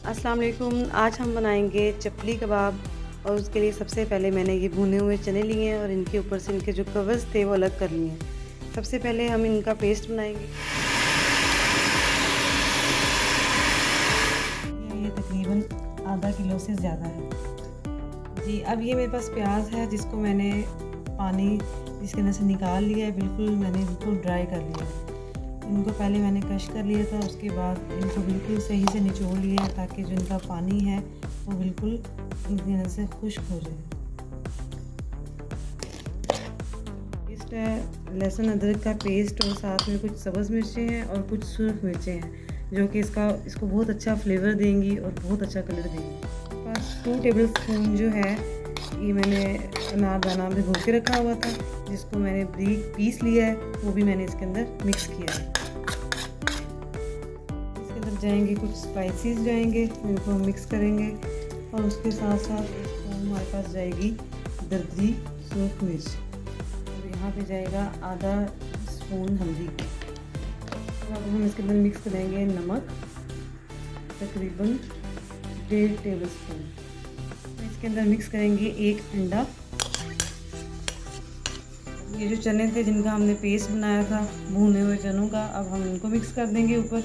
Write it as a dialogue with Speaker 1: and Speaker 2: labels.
Speaker 1: अस्सलाम वालेकुम। आज हम बनाएंगे चपली कबाब और उसके लिए सबसे पहले मैंने ये भुने हुए चने लिए हैं और इनके ऊपर से इनके जो कवर्स थे वो अलग कर लिए हैं। सबसे पहले हम इनका पेस्ट बनाएंगे। ये तकरीबन आधा किलो से ज़्यादा है जी। अब ये मेरे पास प्याज है जिसको मैंने पानी इसके अंदर से निकाल लिया है, मैंने बिल्कुल ड्राई कर लिया है। इनको पहले मैंने क्रश कर लिया था, उसके बाद इनको बिल्कुल सही से निचोड़ लिया है ताकि जो इनका पानी है वो बिल्कुल इनके अंदर से खुश्क हो जाए। पेस्ट है लहसुन अदरक का पेस्ट और साथ में कुछ सब्ज़ मिर्चें हैं और कुछ सुर्ख मिर्चें हैं जो कि इसको बहुत अच्छा फ्लेवर देंगी और बहुत अच्छा कलर देंगी। बस 2 टेबल स्पून जो है ये मैंने अनारदाना भिगो के रखा हुआ था जिसको मैंने बारीक पीस लिया है, वो भी मैंने इसके अंदर मिक्स किया है। इसके अंदर जाएंगे कुछ स्पाइसेस जाएंगे, इनको हम मिक्स करेंगे और उसके साथ साथ हमारे पास जाएगी दरदरी सूख मिर्च और यहाँ पे जाएगा आधा स्पून हल्दी। अब हम इसके अंदर मिक्स करेंगे नमक तकरीबन 1.5 टेबल स्पून। इसके अंदर मिक्स करेंगे 1 अंडा। ये जो चने थे जिनका हमने पेस्ट बनाया था भुने हुए चनों का, अब हम इनको मिक्स कर देंगे ऊपर।